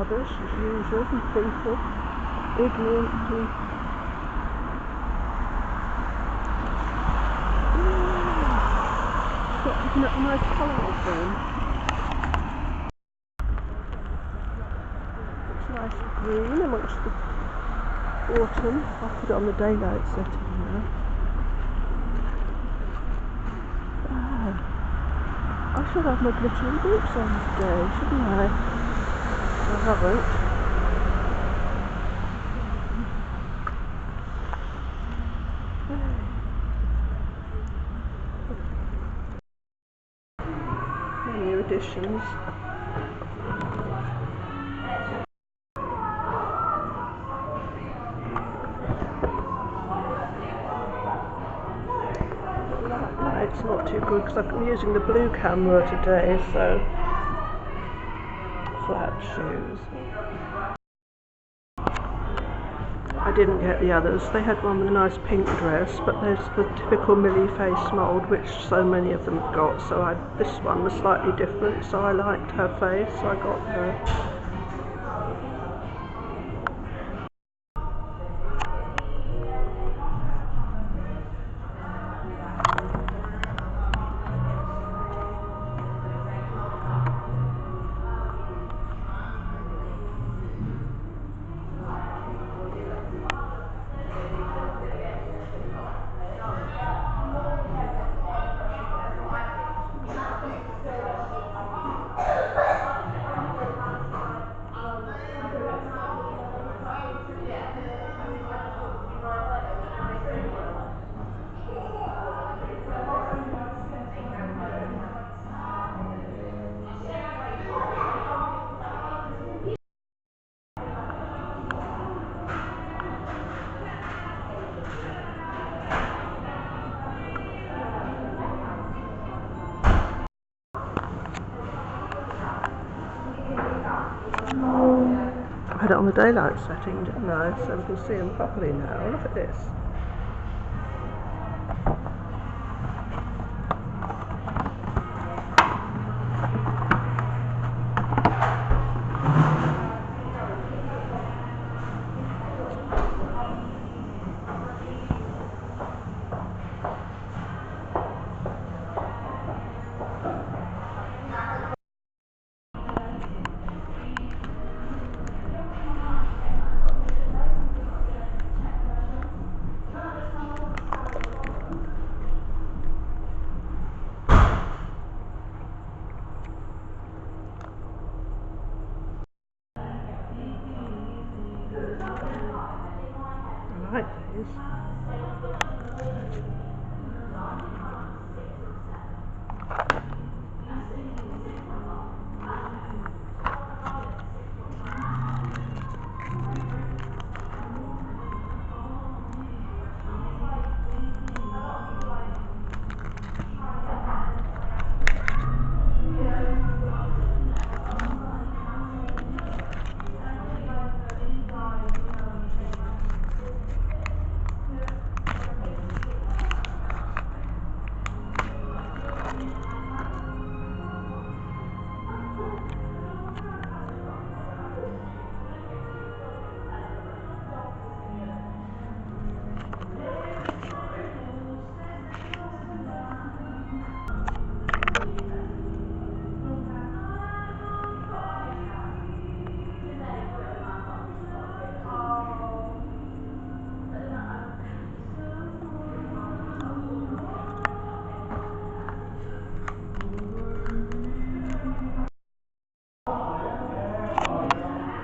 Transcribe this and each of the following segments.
rubbish as usual from people, ignorant people. Picking up my colours then. It's nice green amongst the autumn. I'll put it on the daylight setting now. I should have my glittery boots on today, shouldn't I? I haven't. New editions. Light's not too good because I'm using the blue camera today, so flat shoes. I didn't get the others. They had one with a nice pink dress, but there's the typical Millie face mould, which so many of them have got. So this one was slightly different, so I liked her face, so I got her. I had it on the daylight setting, didn't I? So we can see them properly now. Look at this. I like these.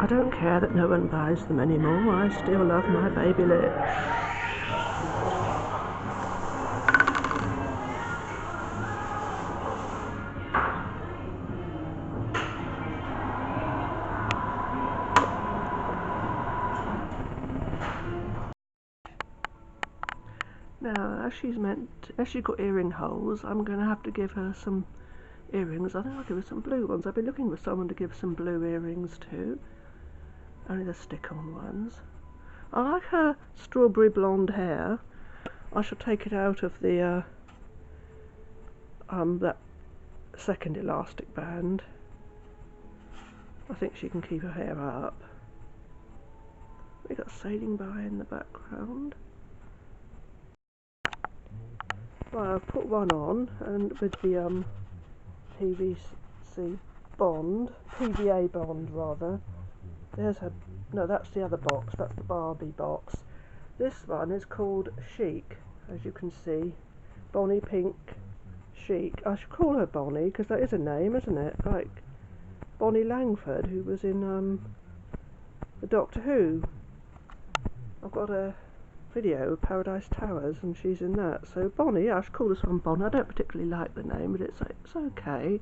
I don't care that no one buys them anymore. I still love my baby lips. Now, as she's got earring holes, I'm going to have to give her some earrings. I think I'll give her some blue ones. I've been looking for someone to give some blue earrings to. Only the stick-on ones. I like her strawberry blonde hair. I shall take it out of the that second elastic band. I think she can keep her hair up. We got sailing by in the background. Well, I've put one on, and with the PVC bond, PVA bond rather. There's her. No, that's the other box. That's the Barbie box. This one is called Chic, as you can see. Bonnie Pink Chic. I should call her Bonnie because that is a name, isn't it? Like Bonnie Langford, who was in the Doctor Who. I've got a video of Paradise Towers and she's in that. So Bonnie, I should call this one Bonnie. I don't particularly like the name, but it's okay.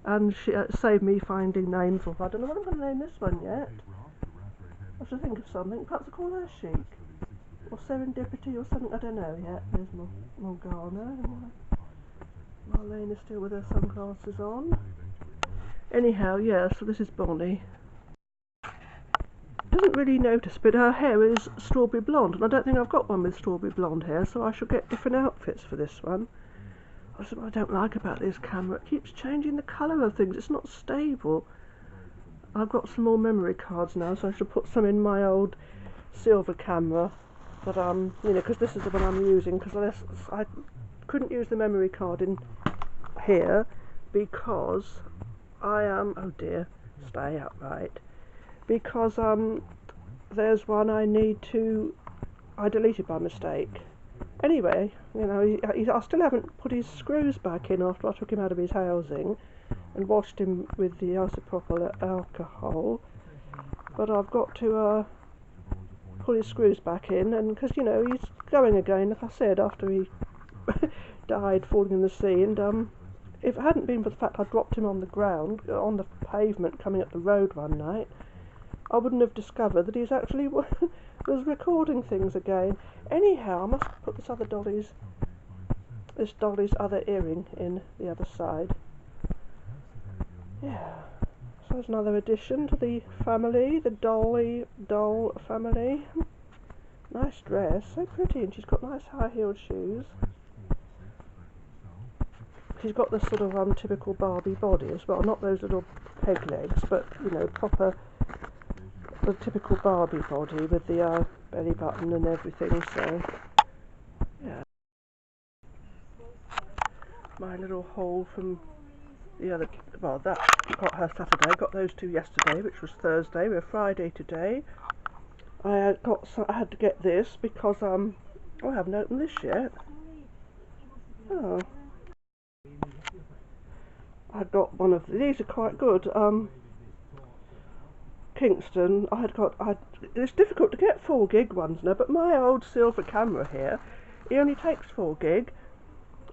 And she saved me finding names of. I don't know what I'm going to name this one yet. I should think of something. Perhaps I'll call her Chic or Serendipity or something. I don't know yet. There's Morgana. Marlene is still with her sunglasses on. Anyhow, yeah. So this is Bonnie. Doesn't really notice, but her hair is strawberry blonde, and I don't think I've got one with strawberry blonde hair, so I shall get different outfits for this one. That's what I don't like about this camera. It keeps changing the colour of things. It's not stable. I've got some more memory cards now, so I shall put some in my old silver camera. But you know, because this is the one I'm using. Because I couldn't use the memory card in here because I am. Oh dear, stay upright. Because there's one I deleted by mistake. Anyway, you know, I still haven't put his screws back in after I took him out of his housing and washed him with the isopropyl alcohol. But I've got to put his screws back in, and because, you know, he's going again, like I said, after he died falling in the sea. And if it hadn't been for the fact I dropped him on the ground, on the pavement coming up the road one night, I wouldn't have discovered that he's actually was recording things again. Anyhow, I must put this dolly's other earring in the other side. Yeah, so there's another addition to the family, the doll family. Nice dress, so pretty, and she's got nice high-heeled shoes. She's got this sort of typical Barbie body as well, not those little peg legs, but, you know, proper. The typical Barbie body with the belly button and everything, so yeah. My little haul from the other, well, that got her Saturday, got those two yesterday, which was Thursday. We're Friday today. I had to get this because I haven't opened this yet. Oh, I got one of these. Are quite good. Kingston, it's difficult to get 4 gig ones now, but my old silver camera here, he only takes 4 gig.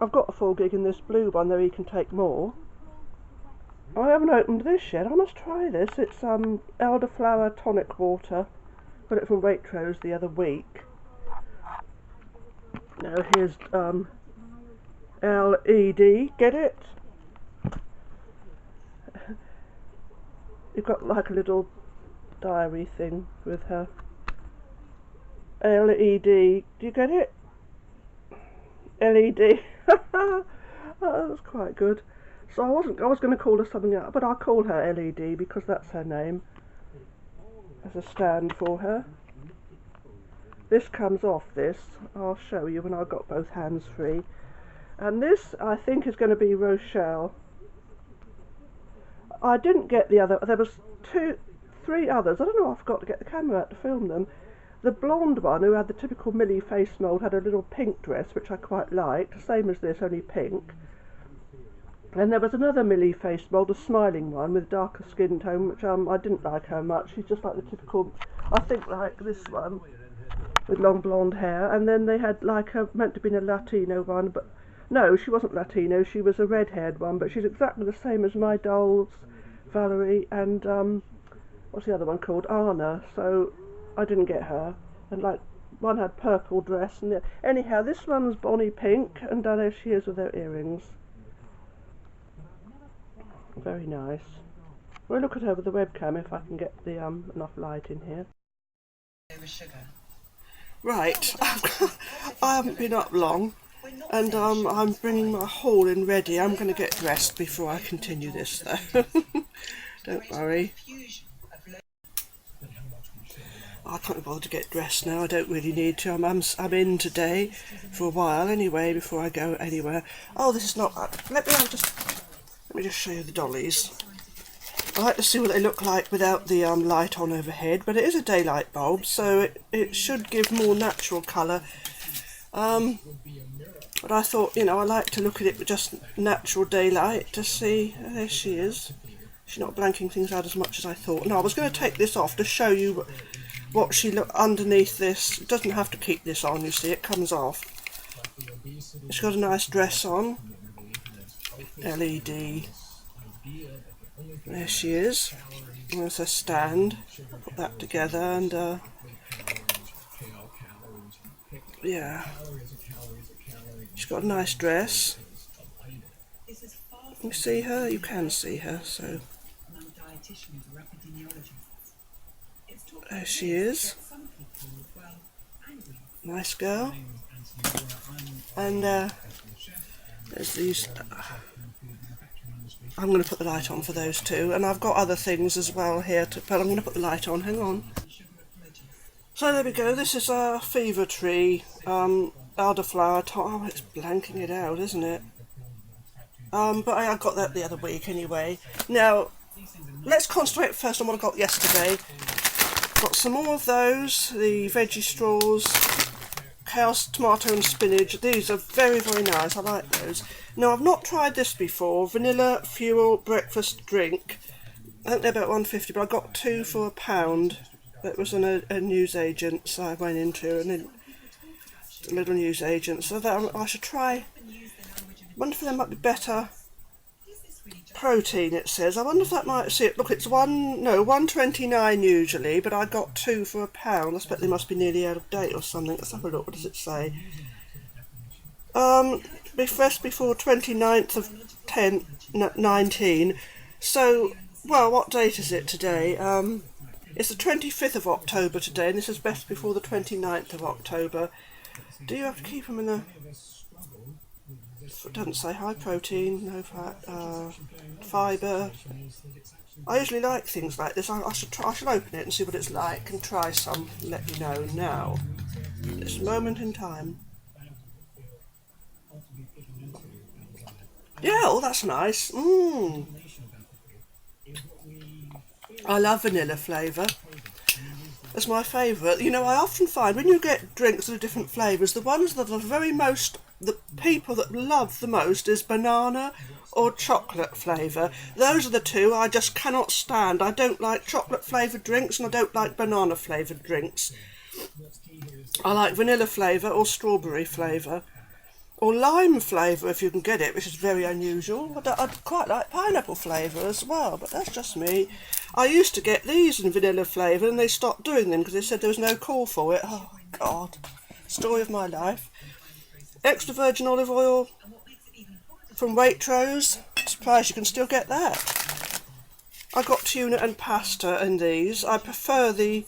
I've got a 4 gig in this blue one, though he can take more. I haven't opened this yet. I must try this. It's elderflower tonic water. Got it from Waitrose the other week. Now here's Elle Eedee. Get it? You've got like a little diary thing with her. Elle Eedee, do you get it? LED. Oh, that was quite good. So I was going to call her something else, but I'll call her LED because that's her name. As a stand for her. This comes off this. I'll show you when I've got both hands free. And this, I think, is going to be Rochelle. I didn't get the other. There was 3 others. I don't know. I forgot to get the camera out to film them. The blonde one, who had the typical Millie face mould, had a little pink dress, which I quite liked. Same as this, only pink. And there was another Millie face mould, a smiling one with darker skin tone, which I didn't like her much. She's just like the typical, I think, like this one with long blonde hair. And then they had like meant to be a Latino one, but no, she wasn't Latino. She was a red-haired one, but she's exactly the same as my dolls, Valerie, and what's the other one called? Anna. So I didn't get her. And like one had purple dress, and anyhow, this one's Bonnie Pink, and there she is with her earrings. Very nice. We'll look at her with the webcam if I can get the enough light in here. Right, I haven't been up long, and I'm bringing my haul in ready. I'm going to get dressed before I continue this though. Don't worry. I can't be bothered to get dressed now. I don't really need to. I'm in today for a while anyway before I go anywhere. Oh, this is not. Let me just show you the dollies. I like to see what they look like without the light on overhead, but it is a daylight bulb, so it should give more natural colour. But I thought, you know, I like to look at it with just natural daylight to see. Oh, there she is. She's not blanking things out as much as I thought. No, I was going to take this off to show you what she looked underneath this. It doesn't have to keep this on, you see, it comes off. She's got a nice dress on. Elle Eedee. There she is. There's her stand. Put that together and yeah. She's got a nice dress. Can you see her? You can see her, so there she is. Nice girl. And there's these. I'm going to put the light on for those two, and I've got other things as well here, but I'm going to put the light on. Hang on. So there we go. This is a fever tree, elderflower top. Oh, it's blanking it out, isn't it? But I got that the other week anyway. Now, let's concentrate first on what I got yesterday. Got some more of those, the veggie straws, kale, tomato and spinach. These are very, very nice. I like those. Now, I've not tried this before. Vanilla Fuel Breakfast Drink. I think they're about £1.50, but I got two for £1. That was a newsagent, so I went into, and then a little newsagent. So that I should try. I wonder if there might be better protein, it says. I wonder if that might see it. Look, it's £1.29 usually, but I got two for £1. I expect they must be nearly out of date or something. Let's have a look. What does it say? Fresh before 29th of 10, 19. So, well, what date is it today? It's the 25th of October today, and this is best before the 29th of October. Do you have to keep them in a... It doesn't say high protein, no fat, fibre. I usually like things like this. I should open it and see what it's like and try some. Let you know now. This moment in time. Yeah, oh, that's nice. I love vanilla flavour. That's my favourite. You know, I often find when you get drinks that are different flavours, the ones that are the people that love the most is banana or chocolate flavour. Those are the two I just cannot stand. I don't like chocolate flavoured drinks and I don't like banana flavoured drinks. I like vanilla flavour or strawberry flavour. Or lime flavour if you can get it, which is very unusual. I'd quite like pineapple flavour as well, but that's just me. I used to get these in vanilla flavour and they stopped doing them because they said there was no call for it. Oh, God. Story of my life. Extra virgin olive oil from Waitrose. Surprised you can still get that. I got tuna and pasta in these. I prefer the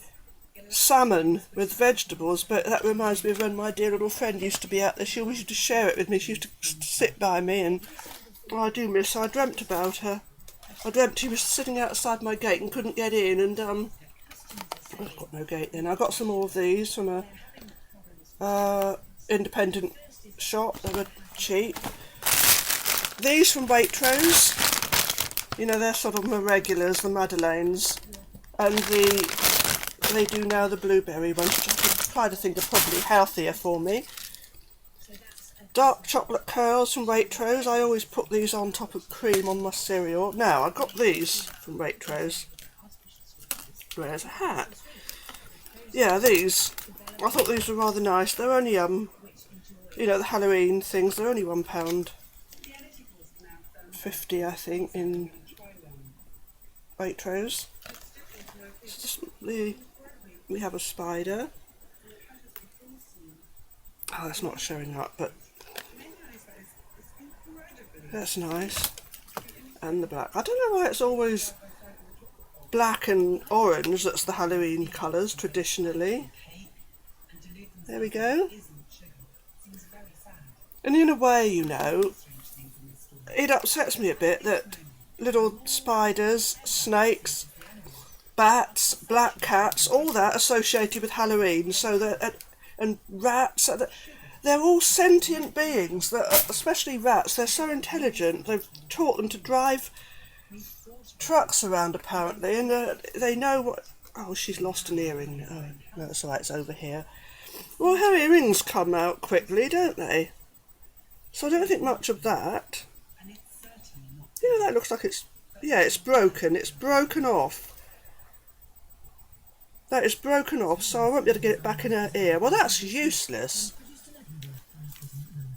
salmon with vegetables, but that reminds me of when my dear little friend used to be out there. She always used to share it with me. She used to sit by me, and I dreamt about her. I dreamt she was sitting outside my gate and couldn't get in, and I've got no gate then. I got some more of these from a independent shop. They were cheap. These from Waitrose, you know, they're sort of my regulars, the Madeleines, and they do now the blueberry ones, which I try to think are probably healthier for me. Dark chocolate curls from Waitrose. I always put these on top of cream on my cereal. Now, I got these from Waitrose. Where's a hat? Yeah, these. I thought these were rather nice. They're only, you know, the Halloween things. They're only £1.50, I think, in Waitrose. It's just we have a spider. Oh, that's not showing up, but that's nice. And the black. I don't know why it's always black and orange. That's the Halloween colours traditionally. There we go. And in a way, you know, it upsets me a bit that little spiders, snakes, bats, black cats, all that associated with Halloween. So that and rats. They're all sentient beings. That, especially rats. They're so intelligent. They've taught them to drive trucks around apparently, and they know what. Oh, she's lost an earring. Oh, no, that's right. It's over here. Well, her earrings come out quickly, don't they? So I don't think much of that. You know, that looks like it's... Yeah, it's broken. It's broken off. That is broken off, so I won't be able to get it back in her ear. Well, that's useless.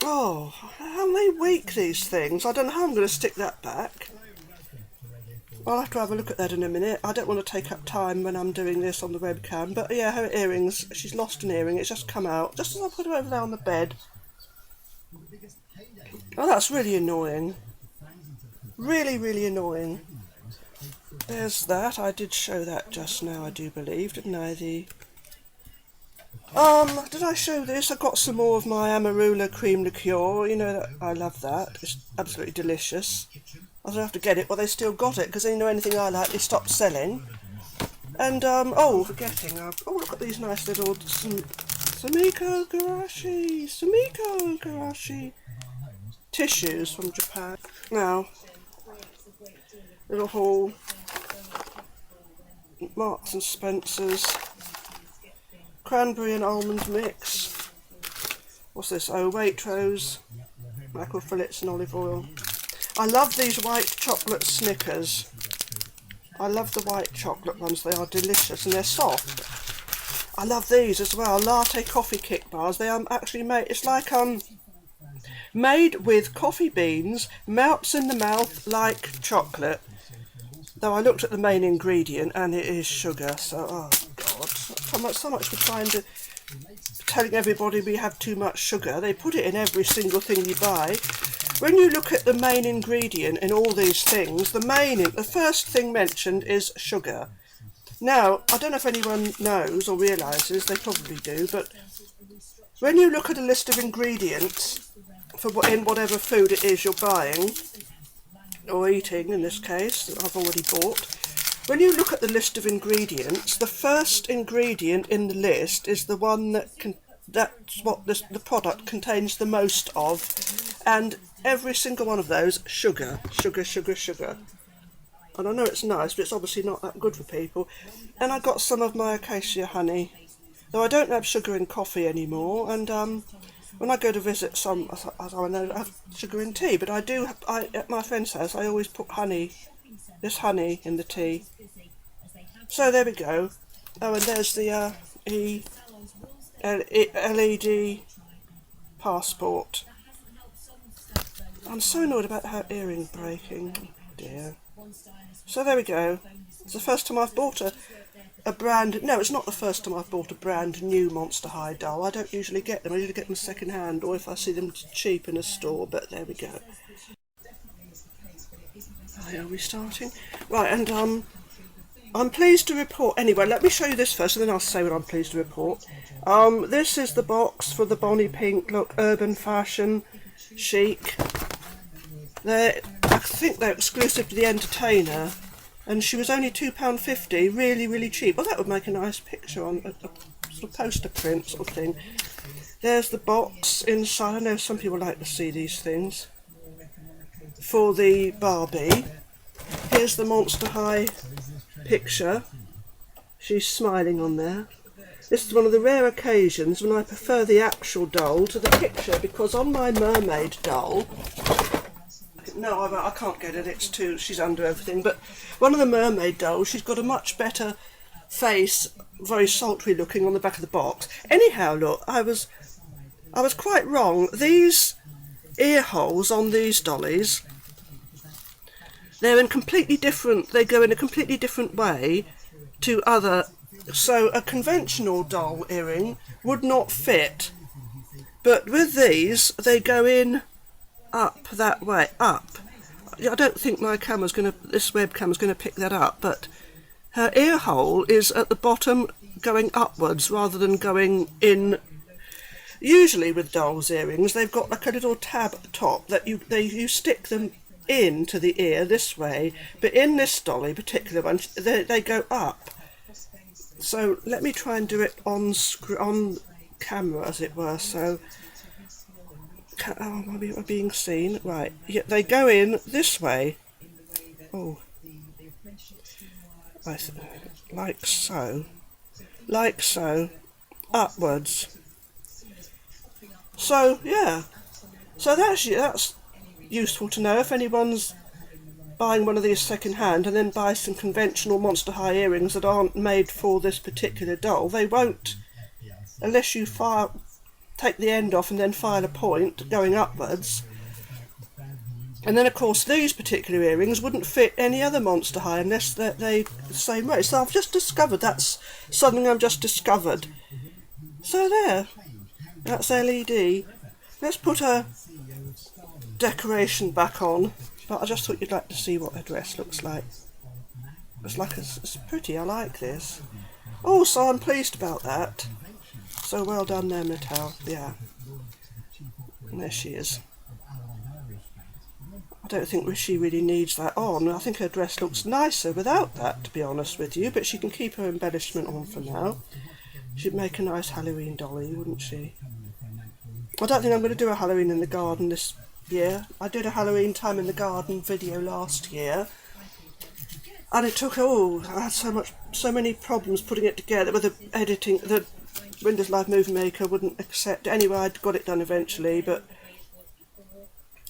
Oh, how they weak, these things. I don't know how I'm going to stick that back. I'll have to have a look at that in a minute. I don't want to take up time when I'm doing this on the webcam. But yeah, her earrings, she's lost an earring. It's just come out. Just as I put her over there on the bed. Oh, that's really annoying. Really, really annoying. There's that. I did show that just now, I do believe, didn't I? Did I show this? I got some more of my Amarula cream liqueur. You know, I love that. It's absolutely delicious. I don't have to get it, but they still got it, because they know anything I like, they stopped selling. And, oh, forgetting, oh, look at these nice little Sumiko Garashi tissues from Japan. Now, little haul, Marks and Spencer's, cranberry and almond mix. What's this? Oh, Waitrose, mackerel fillets and olive oil. I love these white chocolate Snickers. I love the white chocolate ones, they are delicious and they're soft. I love these as well, latte coffee kick bars. They are actually made, it's like made with coffee beans, melts in the mouth like chocolate. Though I looked at the main ingredient and it is sugar, so oh god, so much for trying to telling everybody we have too much sugar. They put it in every single thing you buy. When you look at the main ingredient in all these things, the first thing mentioned is sugar. Now, I don't know if anyone knows or realises, they probably do, but when you look at a list of ingredients in whatever food it is you're buying, or eating in this case, that I've already bought, when you look at the list of ingredients, the first ingredient in the list is the one that's what the product contains the most of, and every single one of those, sugar, sugar, sugar, sugar. And I know it's nice, but it's obviously not that good for people. And I got some of my acacia honey, though I don't have sugar in coffee anymore. And when I go to visit some, I don't have sugar in tea, but I do. At my friend's house, I always put this honey in the tea. So there we go. Oh, and there's the LED passport. I'm so annoyed about her earring breaking. Oh dear. So there we go. It's the first time I've bought a brand... No, it's not the first time I've bought a brand new Monster High doll. I don't usually get them. I usually get them second hand, or if I see them cheap in a store, but there we go. Right, are we starting? Right, and I'm pleased to report... Anyway, let me show you this first, and then I'll say what I'm pleased to report. This is the box for the Bonnie Pink look, urban fashion, chic. I think they're exclusive to the Entertainer, and she was only £2.50, really, really cheap. Well, that would make a nice picture on a sort of poster print sort of thing. There's the box inside. I know some people like to see these things. For the Barbie. Here's the Monster High picture. She's smiling on there. This is one of the rare occasions when I prefer the actual doll to the picture, because on my mermaid doll... No, I can't get it, it's too... she's under everything. But one of the mermaid dolls, she's got a much better face, very sultry looking on the back of the box. Anyhow, look, I was quite wrong. These ear holes on these dollies, they're in completely different... They go in a completely different way to other... So a conventional doll earring would not fit. But with these, they go in... up that way, up. I don't think this webcam's going to pick that up, but her ear hole is at the bottom going upwards rather than going in. Usually with dolls' earrings, they've got like a little tab at the top that you stick them into the ear this way, but in this dolly, particular one, they go up. So let me try and do it on camera, as it were. So, oh, am I being seen? Right, yeah, they go in this way. Oh, like so, upwards. So yeah, so that's useful to know if anyone's buying one of these second hand and then buy some conventional Monster High earrings that aren't made for this particular doll. They won't, unless you take the end off and then file a point going upwards. And then of course these particular earrings wouldn't fit any other Monster High unless they're the same way. So I've just discovered, that's something I've just discovered. So there, that's Elle Eedee. Let's put her decoration back on. But I just thought you'd like to see what her dress looks like. It's pretty, I like this. Oh, so I'm pleased about that. So well done there, Mattel. Yeah. And there she is. I don't think she really needs that on. I think her dress looks nicer without that, to be honest with you. But she can keep her embellishment on for now. She'd make a nice Halloween dolly, wouldn't she? I don't think I'm going to do a Halloween in the garden this year. I did a Halloween time in the garden video last year, and it took, I had so many problems putting it together with the editing. The Windows Live Movie Maker wouldn't accept. Anyway, I got it done eventually,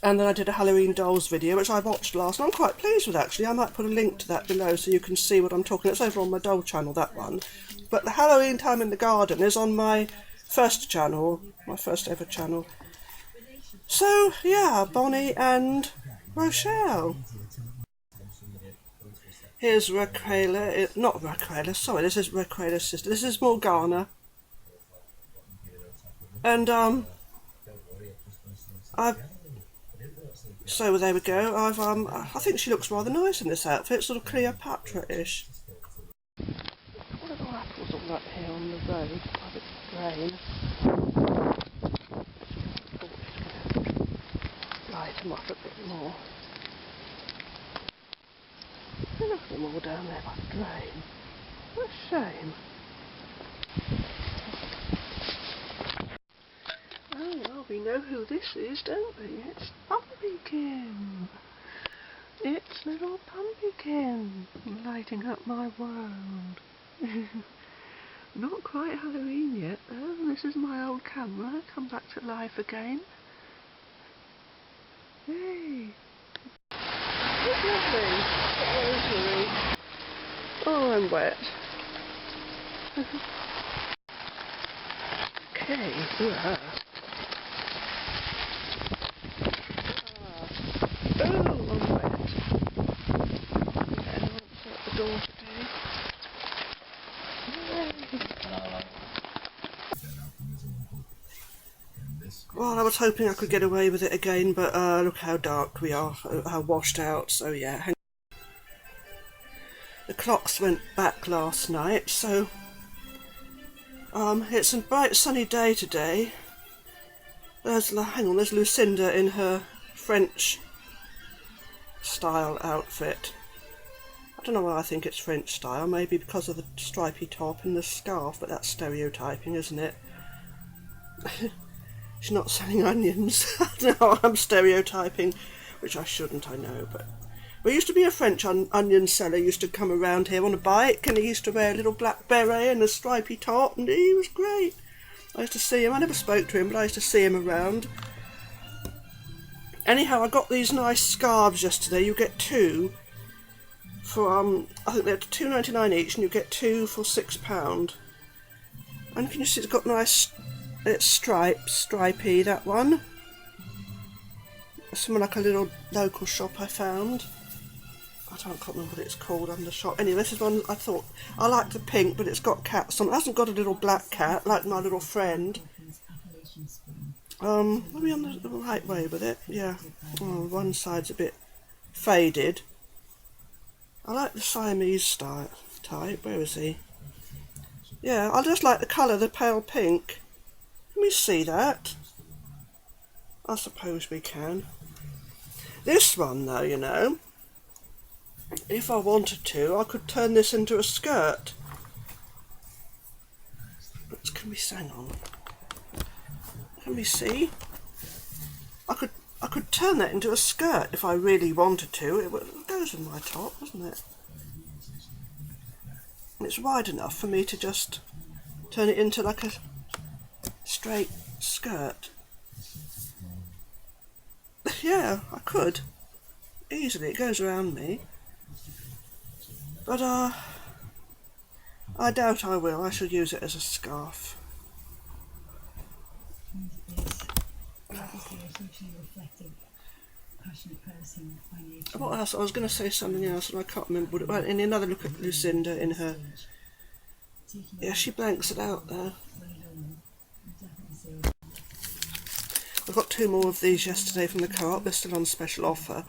and then I did a Halloween dolls video, which I watched last, and I'm quite pleased with actually. I might put a link to that below so you can see what I'm talking about. It's over on my doll channel, that one. But the Halloween time in the garden is on my first channel, my first ever channel. So, yeah, Bonnie and Rochelle. Here's Raquela, not Raquela, sorry, this is Raquela's sister. This is Morgana. And, so there we go. I think she looks rather nice in this outfit, sort of Cleopatra-ish. What little apples all up here on the road by the drain? Light them up a bit more. Look at them all down there by the drain. What a shame. Oh well, we know who this is, don't we? It's Pumpkin. It's little Pumpkin lighting up my world. Not quite Halloween yet though. This is my old camera, come back to life again. Hey! It's lovely! Rosemary! Oh, I'm wet. Okay, oh, I'm wet. Yeah, I won't shut the door today. Well, I was hoping I could get away with it again, but look how dark we are, how washed out, so yeah. The clocks went back last night, so it's a bright sunny day today. There's Lucinda in her French style outfit. I don't know why I think it's French style, maybe because of the stripy top and the scarf, but that's stereotyping, isn't it? She's not selling onions. No, I'm stereotyping, which I shouldn't, I know, but there used to be a French onion seller used to come around here on a bike, and he used to wear a little black beret and a stripy top, and he was great. I used to see him. I never spoke to him, but I used to see him around. Anyhow, I got these nice scarves yesterday. You get two for I think they're £2.99 each, and you get two for £6. And can you see it's got nice, it's stripy, that one. Something like a little local shop I found. I can't remember what it's called on the shop. Anyway, this is one I thought, I like the pink, but it's got cats on. It hasn't got a little black cat like my little friend. Are we on the right way with it? Yeah. Oh, one side's a bit faded. I like the Siamese type. Where is he? Yeah, I just like the colour, the pale pink. Can we see that? I suppose we can. This one though, you know, if I wanted to, I could turn this into a skirt. But can we hang on? Can we see? I could turn that into a skirt if I really wanted to. It goes in my top, doesn't it? And it's wide enough for me to just turn it into like a straight skirt. Yeah, I could. Easily, it goes around me. But I doubt I will. I shall use it as a scarf. What else? I was going to say something else and I can't remember what it was. And another look at Lucinda in her... Yeah, she blanks it out there. I got 2 more of these yesterday from the co-op. They're still on special offer.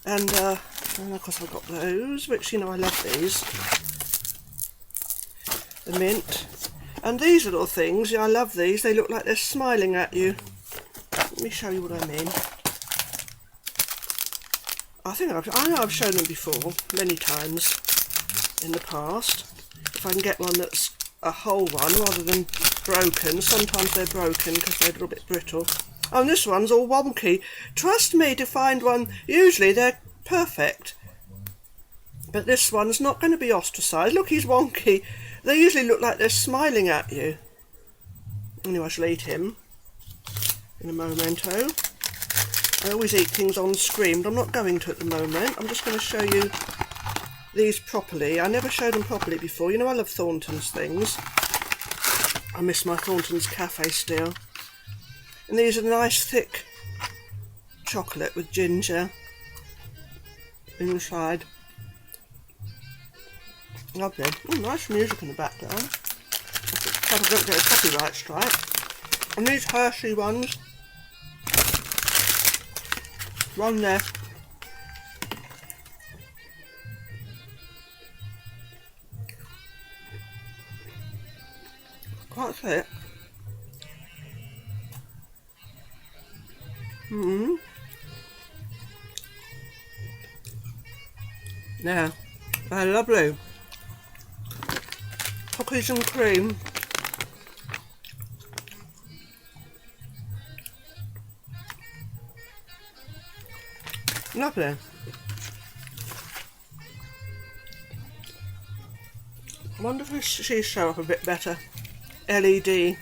And of course I got those, which, you know, I love these. The mint. And these little things, yeah, I love these. They look like they're smiling at you. Let me show you what I mean. I know I've shown them before, many times in the past. If I can get one that's a whole one rather than broken. Sometimes they're broken because they're a little bit brittle. Oh, and this one's all wonky. Trust me to find one. Usually they're perfect. But this one's not going to be ostracised. Look, he's wonky. They usually look like they're smiling at you. Anyway, I shall eat him in a momento. I always eat things on screen, but I'm not going to at the moment. I'm just going to show you these properly. I never showed them properly before. You know, I love Thornton's things. I miss my Thornton's cafe still. And these are nice thick chocolate with ginger inside. Lovely. Oh, nice music in the background. I don't get a copyright strike. And these Hershey ones. One there. Quite thick. Yeah, they're lovely. Cookies and cream. Lovely. I wonder if she'll show up a bit better. Elle Eedee.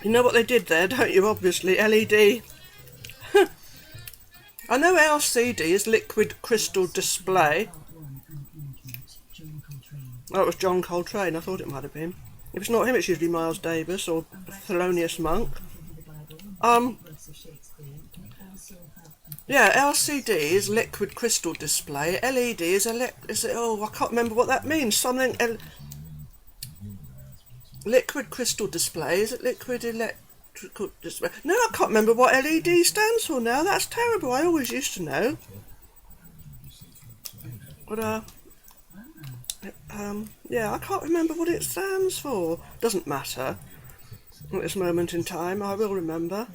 You know what they did there, don't you? Obviously, Elle Eedee. I know LCD is liquid crystal display. Oh, it was John Coltrane. I thought it might have been. If it's not him, it's usually Miles Davis or Thelonious Monk. Yeah, LCD is liquid crystal display. LED is oh, I can't remember what that means. Something liquid crystal display. Is it liquid electrical display? No, I can't remember what LED stands for now. That's terrible. I always used to know. But yeah, I can't remember what it stands for. Doesn't matter. At this moment in time, I will remember.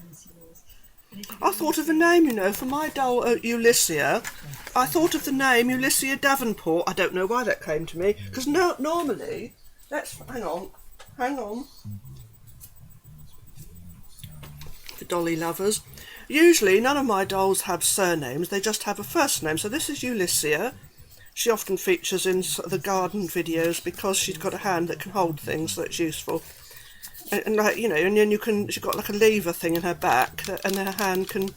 I thought of the name, you know, for my doll Ulyssia. I thought of the name Ulyssia Davenport. I don't know why that came to me, because normally, hang on. The dolly lovers. Usually, none of my dolls have surnames. They just have a first name. So this is Ulyssia. She often features in the garden videos because she's got a hand that can hold things, so it's useful. And like, you know, and then she's got like a lever thing in her back, and her hand can,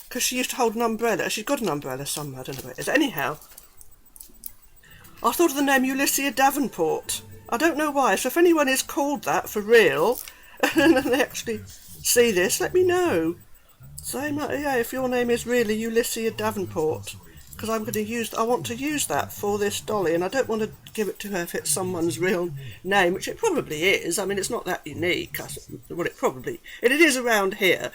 because she used to hold an umbrella. She's got an umbrella somewhere, I don't know where it is. Anyhow, I thought of the name Ulyssia Davenport. I don't know why, so if anyone is called that for real, and they actually see this, let me know. Say, yeah, if your name is really Ulyssia Davenport, because I want to use that for this dolly, and I don't want to give it to her if it's someone's real name, which it probably is. I mean, it's not that unique. Well, it is around here.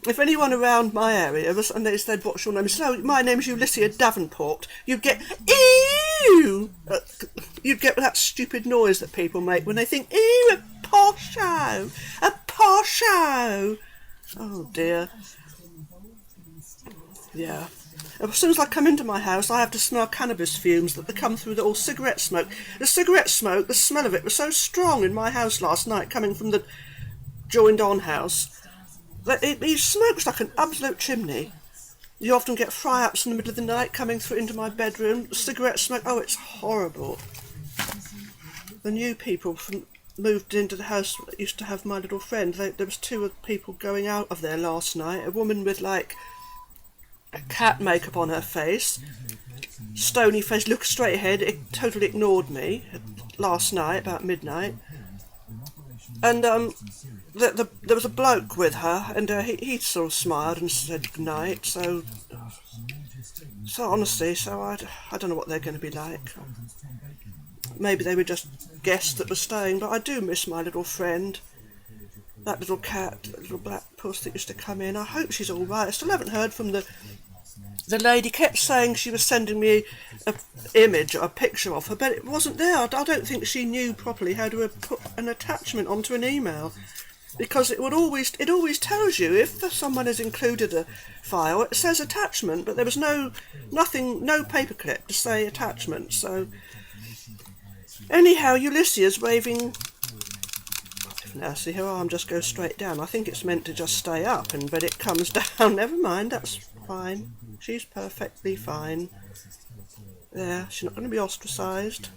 If anyone around my area and they said, "What's your name?" I said, "Oh, my name's Ulyssia Davenport," you'd get ew. You'd get that stupid noise that people make when they think, "Ew, a posho." Oh dear. Yeah. As soon as I come into my house, I have to smell cannabis fumes that come through all cigarette smoke. The cigarette smoke, the smell of it was so strong in my house last night, coming from the joined-on house, that it smokes like an absolute chimney. You often get fry-ups in the middle of the night coming through into my bedroom. Cigarette smoke, oh, it's horrible. The new people moved into the house that used to have my little friend. There was two people going out of there last night. A woman with like cat makeup on her face, stony face, looked straight ahead. It totally ignored me last night about midnight. And there was a bloke with her, and he sort of smiled and said goodnight. So honestly, I don't know what they're going to be like. Maybe they were just guests that were staying, but I do miss my little friend. That little cat, that little black puss that used to come in. I hope she's all right. I still haven't heard from the lady. Kept saying she was sending me an image or a picture of her, but it wasn't there. I don't think she knew properly how to put an attachment onto an email, because it always tells you if someone has included a file, it says attachment, but there was no paperclip to say attachment. So anyhow, Ulyssia's waving. Now see her arm just goes straight down. I think it's meant to just stay up, but it comes down. Never mind, that's fine. She's perfectly fine. There, she's not going to be ostracised.